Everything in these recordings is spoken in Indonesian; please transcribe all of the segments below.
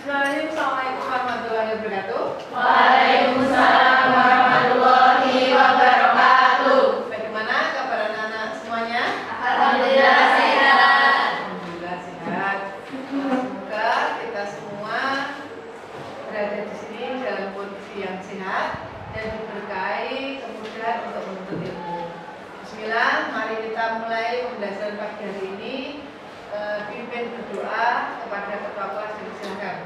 Bismillahirrahmanirrahim. Assalamualaikum warahmatullahi wabarakatuh. Waalaikumsalam warahmatullahi wabarakatuh. Bagaimana kabar anak-anak semuanya? Alhamdulillah sehat. Alhamdulillah sehat. Semoga kita semua berada di sini dalam kondisi yang sehat dan diberkahi kemudahan untuk menuntut ilmu. Bismillah, mari kita mulai pembelajaran pagi hari ini. Pimpin berdoa kepada ketua kelas, silakan.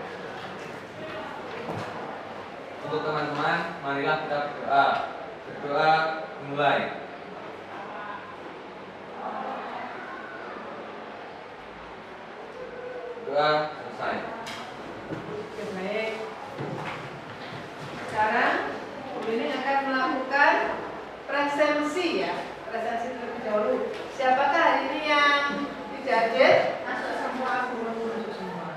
Untuk teman-teman, marilah kita berdoa. Berdoa mulai. Doa selesai. Oke, baik. Sekarang Bu ini akan melakukan presensi ya. Presensi terlebih dahulu. Siapakah hari ini yang tidak hadir? Masuk semua, guru-guru masuk semua.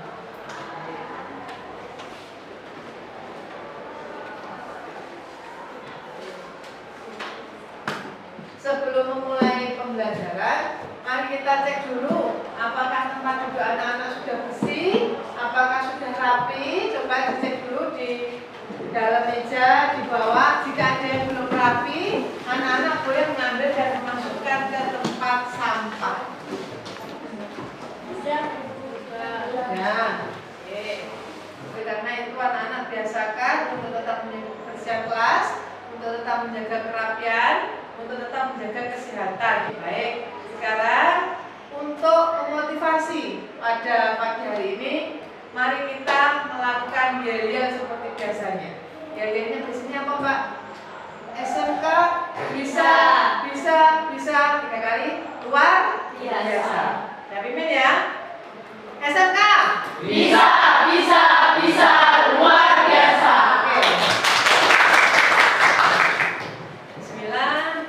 Sebelum memulai pembelajaran, mari kita cek dulu apakah tempat duduk anak-anak sudah bersih, apakah sudah rapi. Coba dicek dulu di dalam meja, di bawah. Jika ada yang belum rapi, anak-anak boleh mengambil dan memasukkan ke tempat sampah. Ya, oke. Oleh karena itu anak-anak biasakan untuk tetap menjaga kebersihan kelas, untuk tetap menjaga kerapian, untuk tetap menjaga kesehatan. Baik, sekarang untuk memotivasi pada pagi hari ini, mari kita melakukan yel-yel seperti biasanya. Yel-yelnya biasanya apa, Pak? SMK bisa 3 kali, luar biasa. Ya, pimpin ya. SMK Bisa luar biasa. Oke. Bismillah,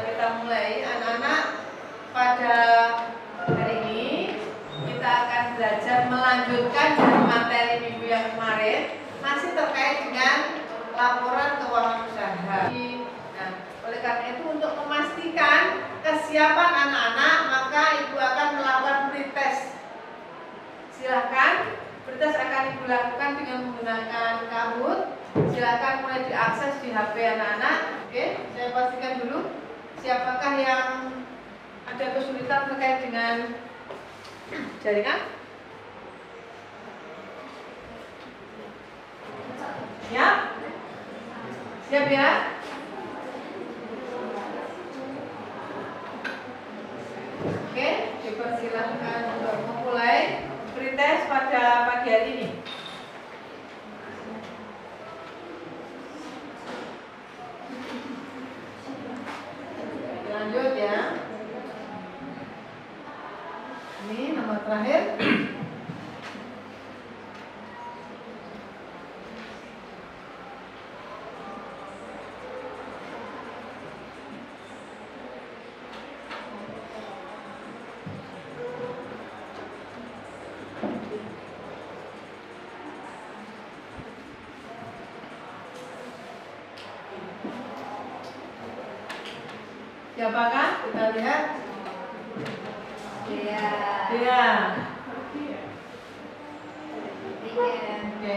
kita mulai anak-anak. Pada hari ini kita akan belajar melanjutkan dari materi minggu yang kemarin, masih terkait dengan laporan keuangan usaha. Nah, oleh karena itu untuk memastikan kesiapan anak-anak, maka Ibu akan melakukan pretest. Silakan, pretest akan Ibu lakukan dengan menggunakan Kahoot. Silakan mulai diakses di HP anak-anak. Oke, saya pastikan dulu siapakah yang ada kesulitan terkait dengan jaringan. Ya, siap ya. Oke, dipersilahkan untuk memulai pretest pada pagi hari ini. Lanjut ya. Ini nomor terakhir. Siapakah? Kita lihat. Iya. Oke.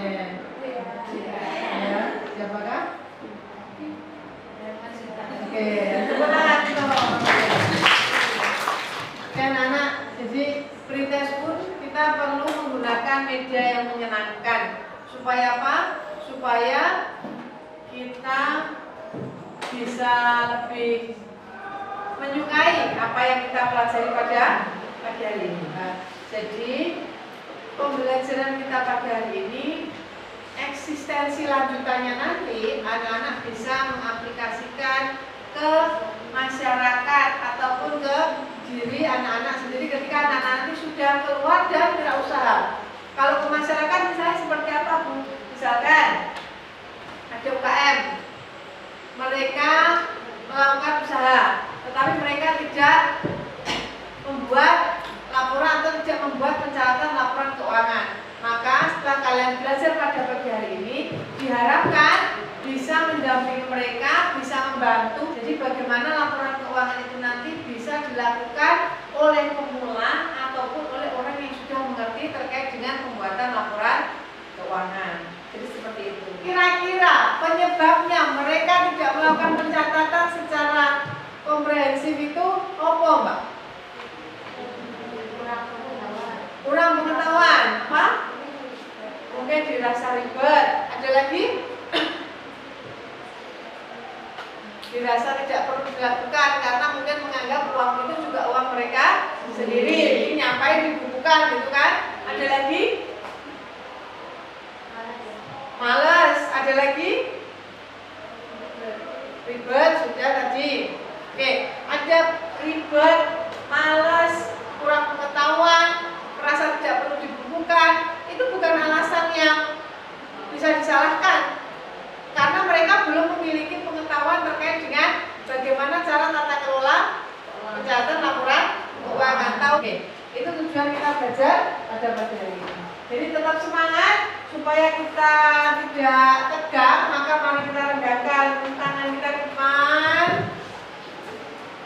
Ya, siapakah? Oke, tepuk tangan dong. Kan anak, jadi pretest pun kita perlu menggunakan media yang menyenangkan. Supaya apa? Supaya kita bisa lebih menyukai apa yang kita pelajari pada pagi hari ini. Nah, jadi pembelajaran kita pada hari ini, eksistensi lanjutannya nanti anak-anak bisa mengaplikasikan ke masyarakat ataupun ke diri anak-anak sendiri ketika anak-anak nanti sudah keluar dan berwirausaha. Kalau ke masyarakat misalnya seperti apa, Bu? Misalkan ada UKM, mereka melakukan usaha, tetapi mereka tidak membuat laporan atau tidak membuat pencatatan laporan keuangan. Maka setelah kalian belajar pada pagi hari ini, diharapkan bisa mendampingi mereka, bisa membantu. Jadi bagaimana laporan keuangan itu nanti bisa dilakukan oleh pemula ataupun oleh orang yang sudah mengerti terkait dengan pembuatan laporan Mbak? Kurang pengetahuan. Apa? Mungkin dirasa ribet. Ada lagi? Dirasa tidak perlu dilakukan karena mungkin menganggap uang itu juga uang mereka sendiri. Jadi nyampai dibukukan gitu kan? Ada lagi? Males. Ada lagi? Ribet sudah tadi. Oke, ada ribet, males, kurang pengetahuan, merasa tidak perlu dibukukan. Itu bukan alasan yang bisa disalahkan. Karena mereka belum memiliki pengetahuan terkait dengan bagaimana cara tata kelola pencatatan laporan keuangan. Oke, itu tujuan kita belajar pada pagi hari ini. Jadi tetap semangat supaya kita tidak tegang, maka mari kita rendahkan tangan kita ke depan.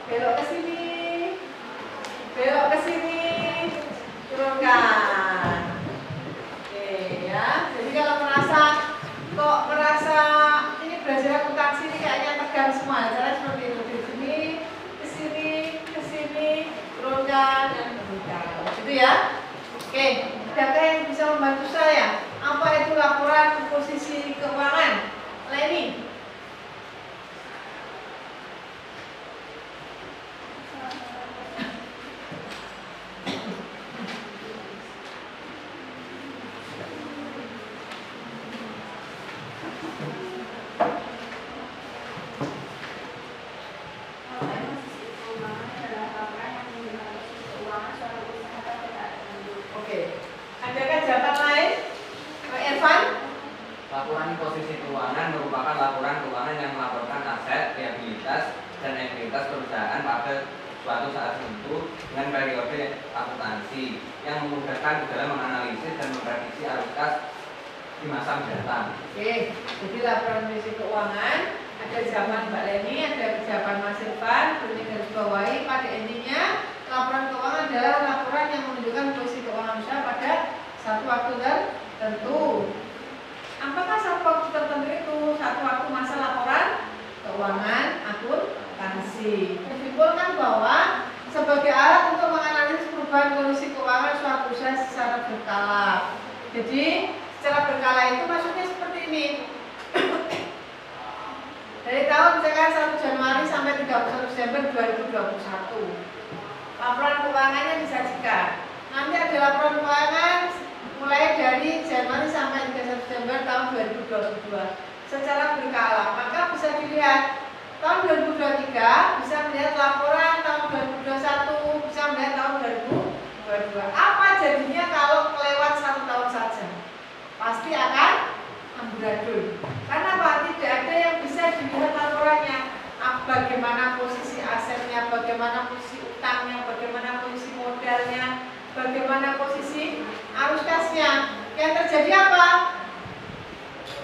Belok ke sini. Belok ke sini. Turunkan. Oke ya. Jadi kalau merasa ini belajar akuntansi ini kayaknya tegang semua. Caranya seperti itu. Di sini, ke sini, ke sini, turunkan dan turunkan. Gitu ya. Oke, adakah yang bisa membantu saya? Apa itu laporan posisi keuangan? Leni. Laporan posisi keuangan merupakan laporan keuangan yang melaporkan aset, liabilitas, dan ekuitas perusahaan pada suatu saat tertentu dengan periode akuntansi yang memudahkan dalam menganalisis dan memprediksi arus kas di masa mendatang. Oke, jadi laporan posisi keuangan ada zaman Mbak Leni, ada zaman Mas Irfan, ini garis bawahi. Pada intinya laporan keuangan adalah laporan yang menunjukkan posisi keuangan usaha pada satu waktu tertentu. Apakah satu waktu tertentu itu satu waktu masa laporan keuangan akuntansi? Disimpulkan bahwa sebagai alat untuk menganalisis perubahan kondisi keuangan suatu usaha secara berkala. Jadi secara berkala itu maksudnya seperti ini. Dari tahun misalkan 1 Januari sampai 31 Desember 2021 laporan keuangannya disajikan. Nanti ada laporan keuangan mulai dari Januari sampai 31 Desember tahun 2022 secara berkala. Maka bisa dilihat tahun 2023 bisa melihat laporan tahun 2021, bisa melihat tahun 2022. Apa jadinya kalau kelewat 1 tahun saja? Pasti akan amburadul. Karena apa? Tidak ada yang bisa dilihat laporannya. Bagaimana posisi asetnya, bagaimana posisi utangnya, bagaimana posisi modalnya, bagaimana posisi arus kasnya. Yang terjadi apa?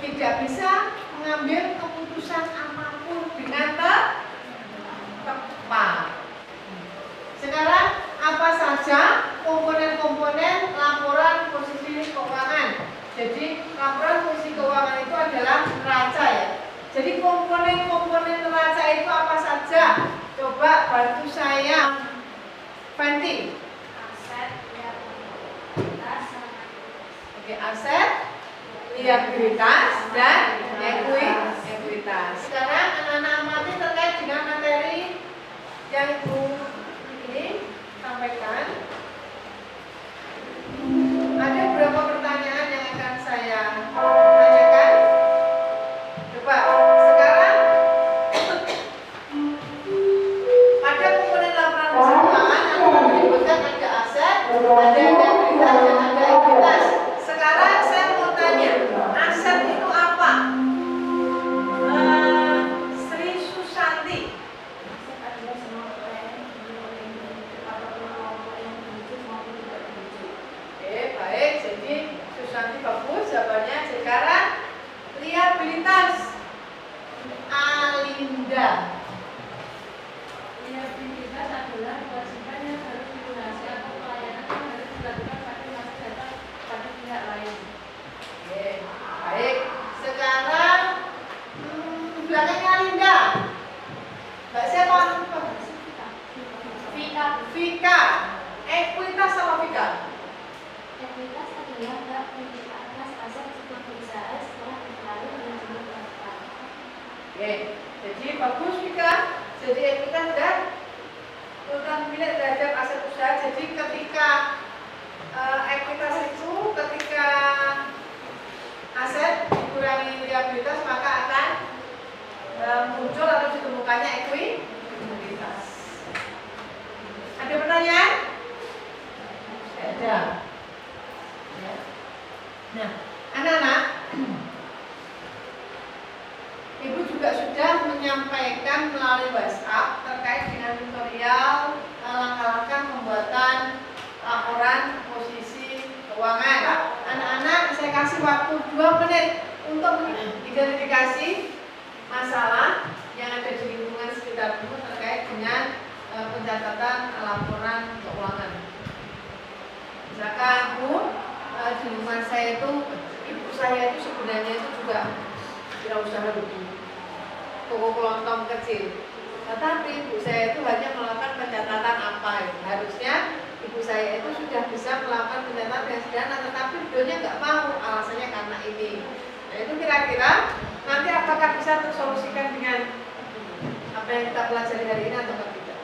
Tidak bisa mengambil keputusan apapun dengan tepat. Sekarang apa saja komponen-komponen laporan posisi keuangan? Jadi laporan posisi keuangan itu adalah neraca ya. Jadi komponen-komponen neraca itu apa saja? Coba bantu saya, Fanti. Oke, aset, liabilitas, dan ekuitas. Sekarang anak-anak amati terkait dengan materi yang Ibu ini sampaikan. Ada beberapa pertanyaan yang akan saya tanyakan. Coba sekarang pada komponen laporan posisi keuangan yang menyebutkan ada aset, ada liabilitas, dan ada ekuitas. Sekarang saya mau tanya, aset itu apa? Sri Susanti. Baik, jadi Susanti bagus jawabannya. Sekarang liabilitas Alinda. Liabilitas adalah kewajiban yang harus dilunasi atau pelayanan yang harus dilakukan pada masa datang pada pihak lain. Oke, baik. Sekarang belakangnya Alinda. Mbak siapa? Vita. Oke, jadi bagus Vika. Jadi ekuitas dan urutan milik terhadap aset usaha. Jadi ketika ekuitas itu ketika aset dikurangi liabilitas maka akan muncul atau ditemukannya ekuitas. Ada pertanyaan? Tidak ada. Ya. Nah, anak-anak, Ibu juga sudah menyampaikan melalui WhatsApp terkait dengan tutorial langkah-langkah pembuatan laporan posisi keuangan. Anak-anak, saya kasih waktu 2 menit untuk identifikasi masalah yang ada di lingkungan sekitar Ibu terkait dengan pencatatan laporan keuangan. Misalkan Bu, di lingkungan saya itu ibu saya itu sebenarnya itu juga wirausaha dulu, toko kelontong kecil. Tetapi ibu saya itu hanya melakukan pencatatan apa ya. Harusnya ibu saya itu sudah bisa melakukan pencatatan yang sederhana, tetapi beliaunya nggak mau, alasannya karena ini. Nah itu kira-kira nanti apakah bisa tersolusikan dengan apa yang kita pelajari hari ini atau tidak?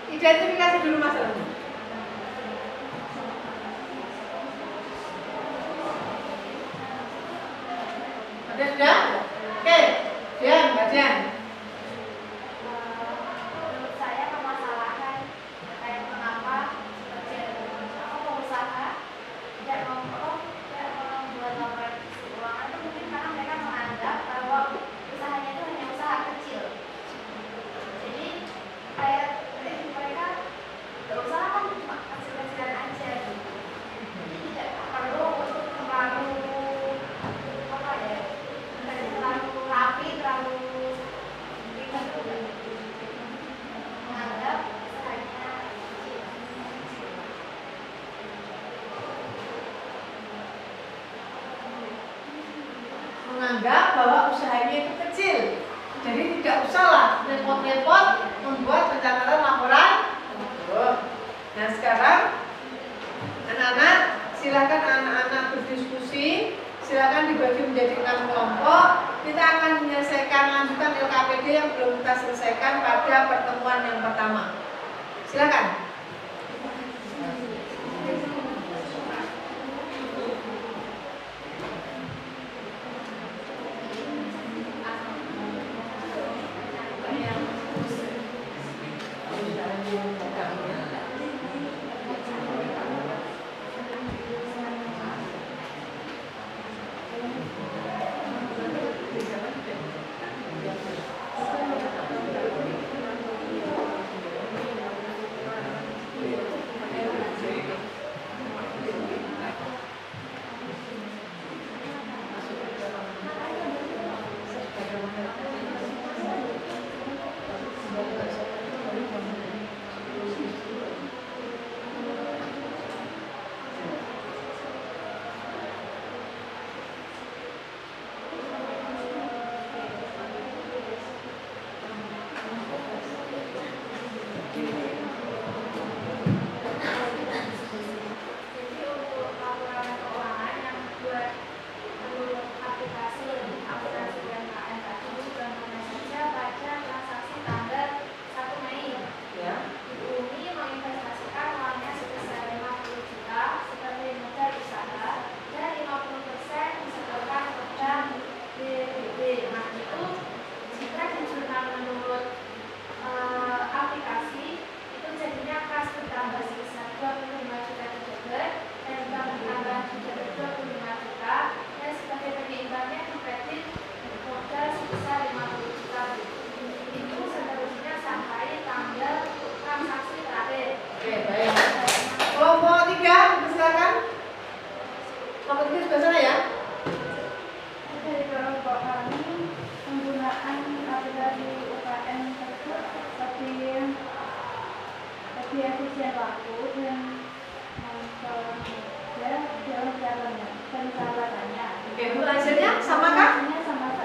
Identifikasi dulu masalahnya. Ada sudah? Oke, Dian, Mbak Dian. Menurut saya permasalahan terkait mengapa pengusaha tidak membuat laporan keuangan itu mungkin karena mereka menganggap bahwa usahanya itu hanya usaha kecil. Jadi kayak mereka berusaha kan cuma kecil-kecilan aja. Jadi tidak perlu untuk terlalu terlalu rapi, terlalu ribet juga. Menganggap usahanya kecil. Menganggap bahwa usahanya itu kecil, jadi tidak usahlah repot-repot membuat pencatatan laporan. Nah sekarang anak-anak, silakan anak-anak berdiskusi, silakan dibagi menjadi 6 kelompok. Kita akan menyelesaikan lanjutan LKPD yang belum kita selesaikan pada pertemuan yang pertama. Silakan.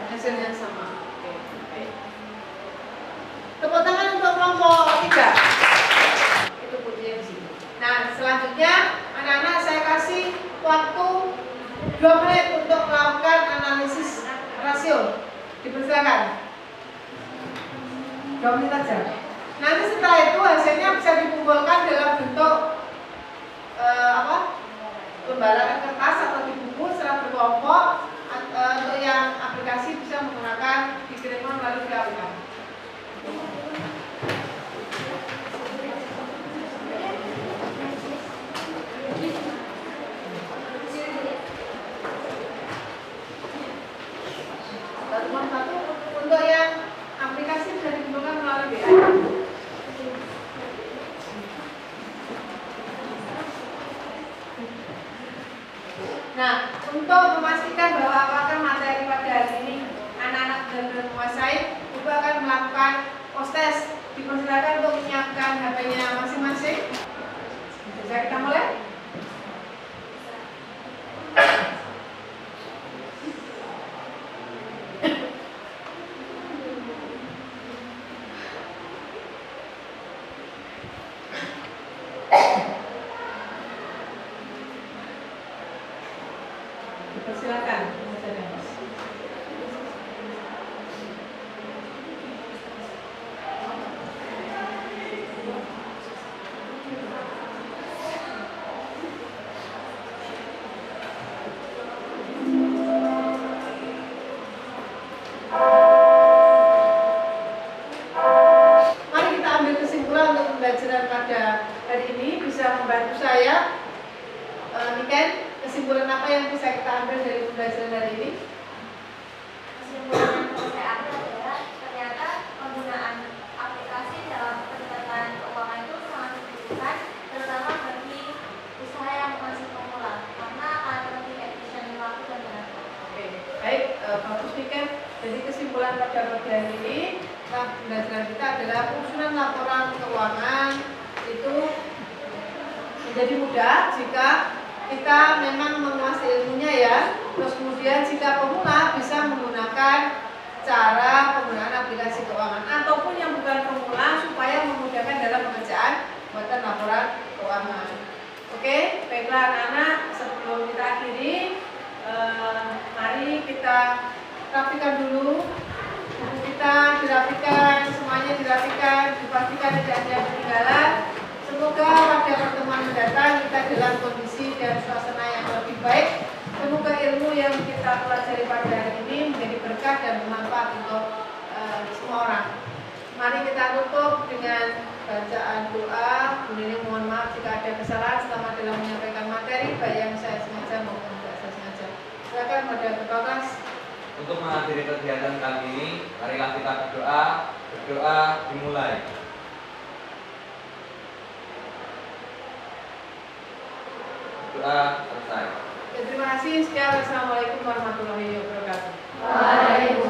Hasilnya sama. Oke. Tepuk tangan untuk kelompok 3. Itu kuncinya di sini. Nah, selanjutnya anak-anak saya kasih waktu 2 menit untuk melakukan analisis rasio. Dipersilakan. 2 menit aja. Nanti setelah itu hasilnya bisa dikumpulkan dalam bentuk lembaran kertas atau di buku secara berkelompok. Untuk yang aplikasi bisa menggunakan dikirimkan melalui via WA. Satu, untuk yang aplikasi bisa dikumpulkan melalui WA. Nah, untuk memastikan bahwa apakah materi pada hari ini anak-anak benar-benar menguasai, Ibu akan melakukan post test. Dipersilakan untuk menyiapkan HP-nya masing-masing. Bisa kita mulai? Silakan. Mari kita ambil kesimpulan untuk pembelajaran pada hari ini. Bisa membantu saya, Niken. Kesimpulan apa yang bisa kita ambil dari pembelajaran hari ini? Kesimpulan yang bisa saya ambil adalah ternyata penggunaan aplikasi dalam pencatatan keuangan itu sangat dibutuhkan, terutama bagi usaha yang masih pemula, karena akan lebih efisien waktu dan tenaga. Oke, baik, bagus Niken. Jadi kesimpulan pada pagi hari ini, pembelajaran kita adalah penyusunan laporan keuangan itu menjadi mudah jika kita memang menguasai ilmunya ya. Terus kemudian jika pemula bisa menggunakan cara penggunaan aplikasi keuangan, ataupun yang bukan pemula supaya memudahkan dalam pekerjaan buatan laporan keuangan. Oke, baiklah anak-anak, sebelum kita akhiri, mari kita rapikan dulu. Buku kita dirapikan, semuanya dirapikan, dipastikan tidak ada yang ketinggalan. Semoga pada pertemuan mendatang kita dalam kondisi dan suasana yang lebih baik. Semoga ilmu yang kita pelajari pada hari ini menjadi berkah dan bermanfaat untuk semua orang. Mari kita tutup dengan bacaan doa. Kemudian mohon maaf jika ada kesalahan selama dalam menyampaikan materi, baik yang saya sengaja maupun tidak saya sengaja. Silakan pada berdoa. Untuk mengakhiri kegiatan kali ini, marilah kita berdoa. Berdoa dimulai. Doa selesai. Terima kasih. Sekian. Wassalamualaikum warahmatullahi wabarakatuh. Waalaikumsalam.